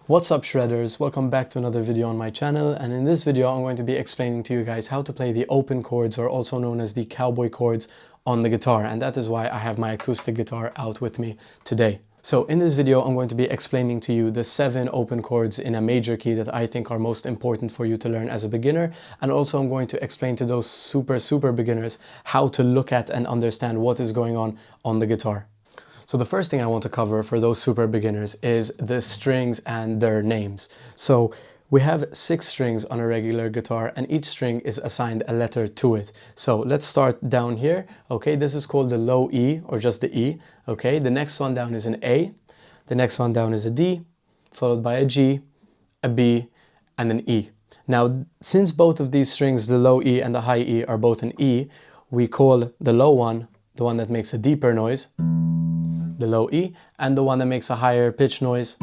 What's up shredders, welcome back to another video on my channel, and in this video I'm going to be explaining to you guys how to play the open chords, or also known as the cowboy chords, on the guitar, and that is why I have my acoustic guitar out with me today. So in this video I'm going to be explaining to you the 7 open chords in a major key that I think are most important for you to learn as a beginner, and also I'm going to explain to those super beginners how to look at and understand what is going on the guitar. So the first thing I want to cover for those super beginners is the strings and their names. So we have 6 strings on a regular guitar, and each string is assigned a letter to it. So let's start down here. Okay, this is called the low E, or just the E. Okay, the next one down is an A. The next one down is a D, followed by a G, a B, and an E. Now, since both of these strings, the low E and the high E, are both an E, we call the low one, the one that makes a deeper noise, the low E, and the one that makes a higher pitch noise,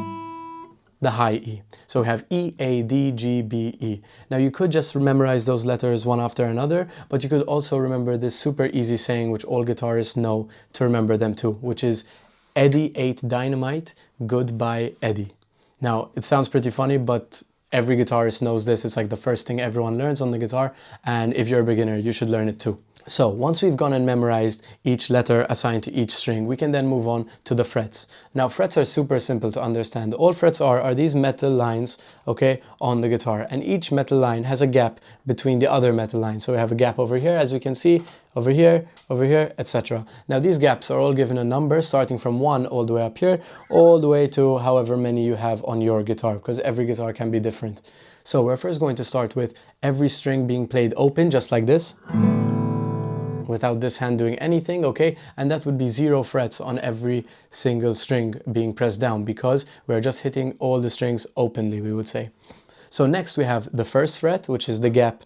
the high E. So we have E, A, D, G, B, E. Now you could just memorize those letters one after another, but you could also remember this super easy saying which all guitarists know to remember them too, which is Eddie ate dynamite, goodbye Eddie. Now it sounds pretty funny, but every guitarist knows this. It's like the first thing everyone learns on the guitar, and if you're a beginner you should learn it too. So once we've gone and memorized each letter assigned to each string, we can then move on to the frets. Now frets are super simple to understand. All frets are these metal lines, okay, on the guitar, and each metal line has a gap between the other metal lines. So we have a gap over here, as we can see, over here, etc. Now these gaps are all given a number starting from 1 all the way up here, all the way to however many you have on your guitar, because every guitar can be different. So we're first going to start with every string being played open, just like this, without this hand doing anything, okay? And that would be 0 frets on every single string being pressed down, because we're just hitting all the strings openly, we would say. So next we have the first fret, which is the gap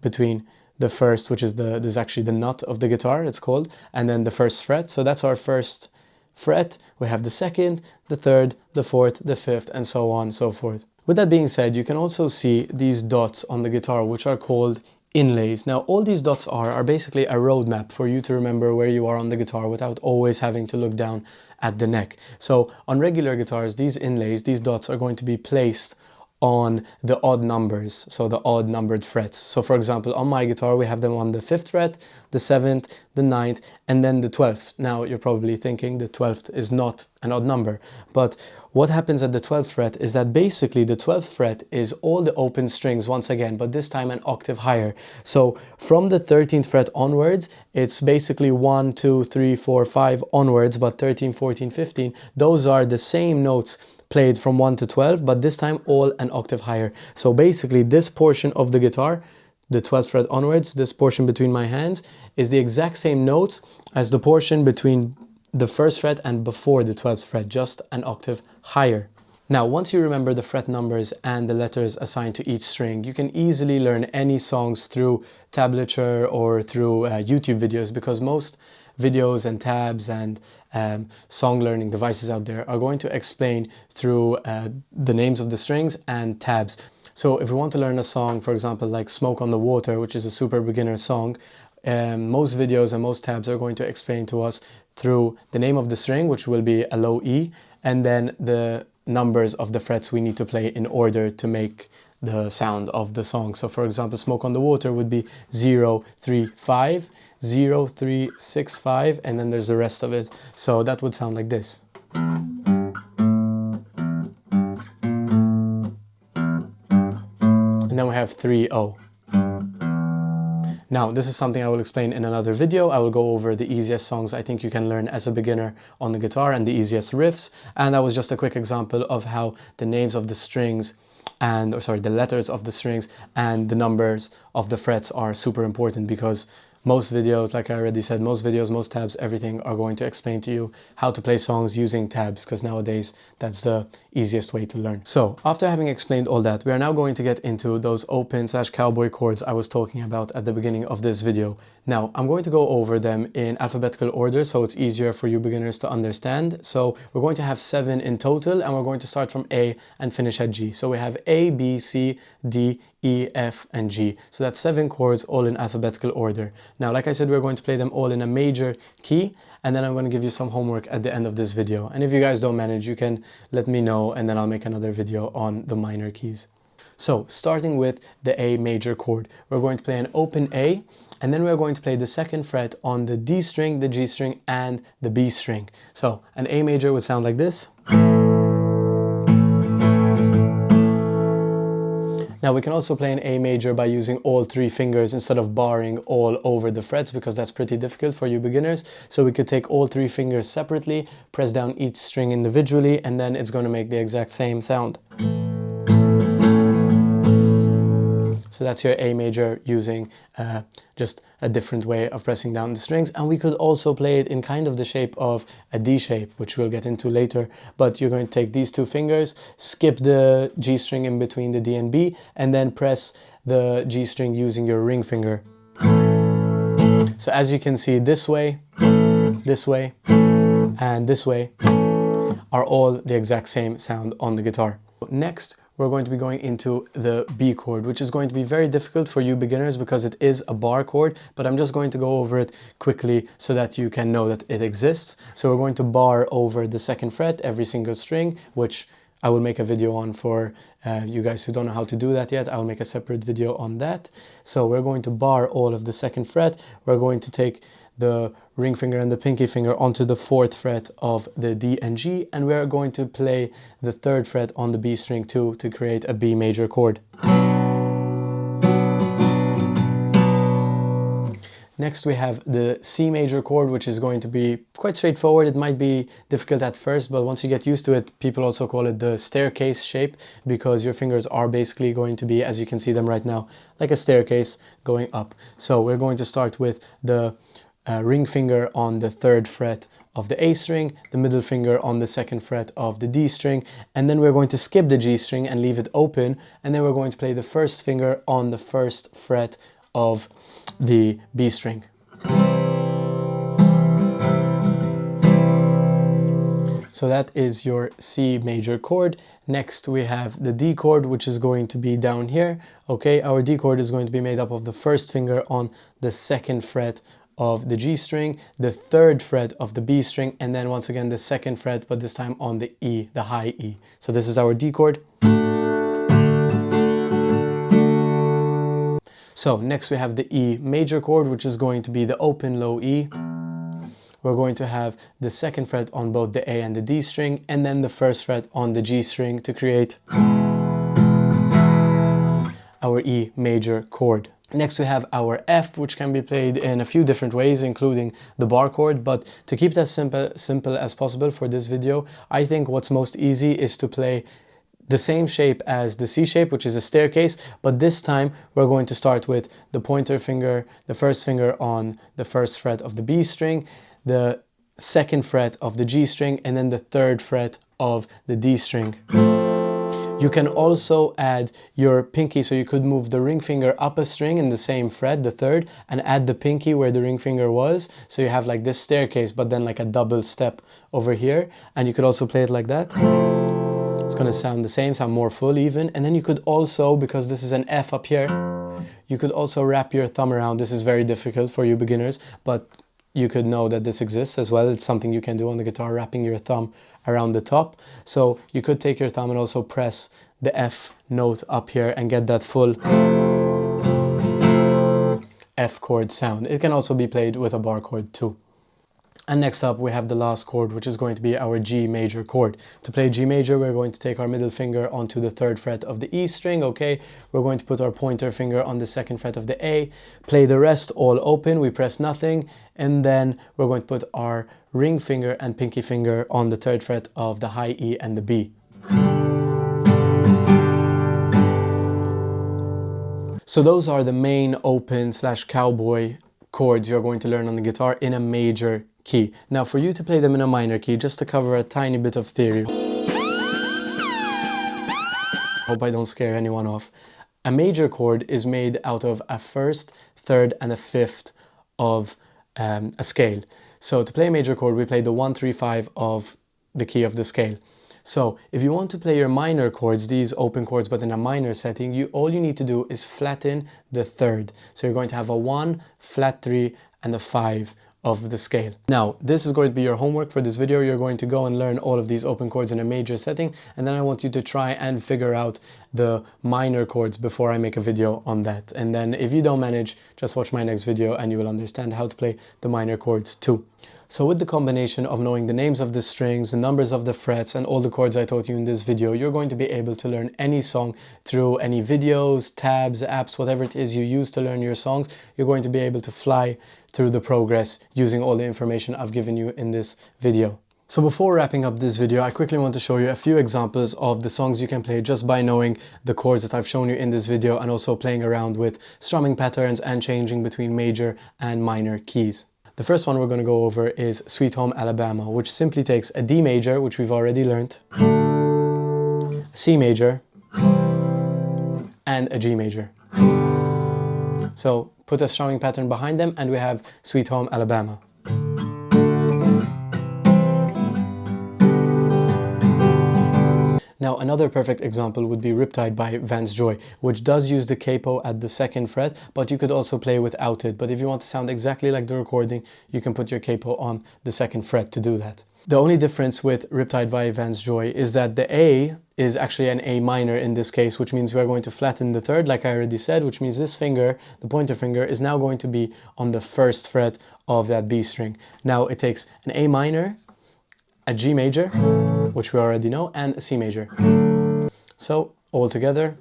between the first, which is this is actually the nut of the guitar, it's called, and then the first fret. So that's our first fret. We have the second, the third, the fourth, the fifth, and so on and so forth. With that being said, you can also see these dots on the guitar, which are called inlays. Now all these dots are basically a roadmap for you to remember where you are on the guitar without always having to look down at the neck. So on regular guitars, these inlays, these dots, are going to be placed on the odd numbers, so the odd numbered frets. So for example, on my guitar we have them on the 5th fret, the 7th, the 9th, and then the 12th. Now you're probably thinking the 12th is not an odd number, but what happens at the 12th fret is that basically the 12th fret is all the open strings once again, but this time an octave higher. So from the 13th fret onwards, it's basically 1, 2, 3, 4, 5 onwards, but 13, 14, 15, those are the same notes played from 1 to 12, but this time all an octave higher. So basically this portion of the guitar, the 12th fret onwards, this portion between my hands, is the exact same notes as the portion between the 1st fret and before the 12th fret, just an octave higher. Now once you remember the fret numbers and the letters assigned to each string, you can easily learn any songs through tablature or through YouTube videos, because most videos and tabs and song learning devices out there are going to explain through the names of the strings and tabs. So if we want to learn a song, for example, like Smoke on the Water, which is a super beginner song, most videos and most tabs are going to explain to us through the name of the string, which will be a low E, and then the numbers of the frets we need to play in order to make the sound of the song. So for example, Smoke on the Water would be 0, 3, 5, 0, 3, 6, 5, and then there's the rest of it. So that would sound like this. And then we have 3, 0. Now, this is something I will explain in another video. I will go over the easiest songs I think you can learn as a beginner on the guitar and the easiest riffs. And that was just a quick example of how the names of the strings the letters of the strings and the numbers of the frets are super important, because most videos, like I already said, most videos, most tabs, everything are going to explain to you how to play songs using tabs, because nowadays that's the easiest way to learn. So after having explained all that, we are now going to get into those open/cowboy chords I was talking about at the beginning of this video. Now, I'm going to go over them in alphabetical order so it's easier for you beginners to understand. So we're going to have 7 in total, and we're going to start from A and finish at G. So we have A, B, C, D, E, F, and G. So that's 7 chords all in alphabetical order. Now, like I said, we're going to play them all in a major key, and then I'm going to give you some homework at the end of this video. And if you guys don't manage, you can let me know, and then I'll make another video on the minor keys. So starting with the A major chord, we're going to play an open A, and then we're going to play the 2nd fret on the D string, the G string, and the B string. So an A major would sound like this. Now we can also play an A major by using all 3 fingers instead of barring all over the frets, because that's pretty difficult for you beginners. So we could take all 3 fingers separately, press down each string individually, and then it's going to make the exact same sound. So that's your A major using just a different way of pressing down the strings. And we could also play it in kind of the shape of a D shape, which we'll get into later. But you're going to take these 2 fingers, skip the G string in between the D and B, and then press the G string using your ring finger. So as you can see, this way, and this way are all the exact same sound on the guitar. Next, we're going to be going into the B chord, which is going to be very difficult for you beginners because it is a bar chord, but I'm just going to go over it quickly so that you can know that it exists. So we're going to bar over the 2nd fret every single string, which I will make a video on for you guys who don't know how to do that yet. I'll make a separate video on that. So we're going to bar all of the 2nd fret. We're going to take the ring finger and the pinky finger onto the 4th fret of the D and G, and we're going to play the 3rd fret on the B string too to create a B major chord. Next we have the C major chord, which is going to be quite straightforward. It might be difficult at first, but once you get used to it, people also call it the staircase shape, because your fingers are basically going to be, as you can see them right now, like a staircase going up. So we're going to start with the ring finger on the 3rd fret of the A string, the middle finger on the 2nd fret of the D string, and then we're going to skip the G string and leave it open, and then we're going to play the 1st finger on the 1st fret of the B string. So that is your C major chord. Next we have the D chord, which is going to be down here. Okay, our D chord is going to be made up of the 1st finger on the 2nd fret of the G string, the 3rd fret of the B string, and then once again the 2nd fret, but this time on the E, the high E. So this is our D chord. So next we have the E major chord, which is going to be the open low E. We're going to have the 2nd fret on both the A and the D string, and then the 1st fret on the G string to create our E major chord. Next we have our F, which can be played in a few different ways, including the bar chord, but to keep that simple as possible for this video, I think what's most easy is to play the same shape as the C shape, which is a staircase, but this time we're going to start with the pointer finger, the 1st finger on the 1st fret of the B string, the 2nd fret of the G string, and then the 3rd fret of the D string. You can also add your pinky, so you could move the ring finger up a string in the same fret, the 3rd, and add the pinky where the ring finger was. So you have like this staircase, but then like a double step over here. And you could also play it like that. It's gonna sound the same, sound more full even. And then you could also, because this is an F up here, you could also wrap your thumb around. This is very difficult for you beginners, but you could know that this exists as well. It's something you can do on the guitar, wrapping your thumb around the top. So you could take your thumb and also press the F note up here and get that full F chord sound. It can also be played with a bar chord too. And next up we have the last chord, which is going to be our G major chord. To play G major, we're going to take our middle finger onto the 3rd fret of the E string, okay? We're going to put our pointer finger on the 2nd fret of the A, play the rest all open, we press nothing, and then we're going to put our ring finger and pinky finger on the 3rd fret of the high E and the B. So those are the main open / cowboy chords you're going to learn on the guitar in a major key. Now for you to play them in a minor key, just to cover a tiny bit of theory, hope I don't scare anyone off, a major chord is made out of a 1st, 3rd, and a 5th of a scale. So to play a major chord, we play the 1, 3, 5 of the key of the scale. So if you want to play your minor chords, these open chords, but in a minor setting, all you need to do is flatten the third. So you're going to have a 1, flat 3, and a 5 of the scale. Now, this is going to be your homework for this video. You're going to go and learn all of these open chords in a major setting, and then I want you to try and figure out the minor chords before I make a video on that. And then if you don't manage, just watch my next video and you will understand how to play the minor chords too. So with the combination of knowing the names of the strings, the numbers of the frets, and all the chords I taught you in this video, you're going to be able to learn any song through any videos, tabs, apps, whatever it is you use to learn your songs. You're going to be able to fly through the progress using all the information I've given you in this video. So before wrapping up this video, I quickly want to show you a few examples of the songs you can play just by knowing the chords that I've shown you in this video, and also playing around with strumming patterns and changing between major and minor keys. The first one we're going to go over is Sweet Home Alabama, which simply takes a D major, which we've already learned, a C major, and a G major. So put a strumming pattern behind them and we have Sweet Home Alabama. Now another perfect example would be Riptide by Vance Joy, which does use the capo at the 2nd fret, but you could also play without it. But if you want to sound exactly like the recording, you can put your capo on the 2nd fret to do that. The only difference with Riptide by Vance Joy is that the A is actually an A minor in this case, which means we're going to flatten the third, like I already said, which means this finger, the pointer finger, is now going to be on the 1st fret of that B string. Now it takes an A minor, a G major, which we already know, and a C major. So all together.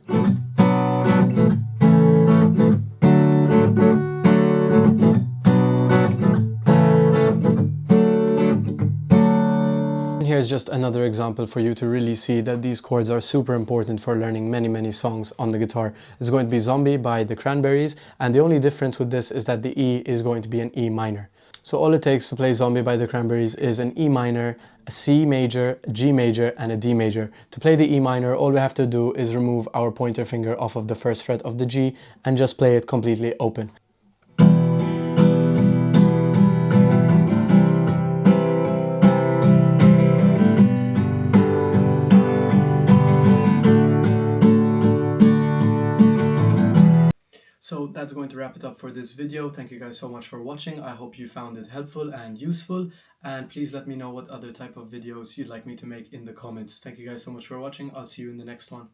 And here's just another example for you to really see that these chords are super important for learning many songs on the guitar. It's going to be Zombie by the Cranberries, and the only difference with this is that the E is going to be an E minor. So all it takes to play Zombie by the Cranberries is an E minor, a C major, a G major, and a D major. To play the E minor, all we have to do is remove our pointer finger off of the 1st fret of the G and just play it completely open. So that's going to wrap it up for this video. Thank you guys so much for watching. I hope you found it helpful and useful. And please let me know what other type of videos you'd like me to make in the comments. Thank you guys so much for watching. I'll see you in the next one.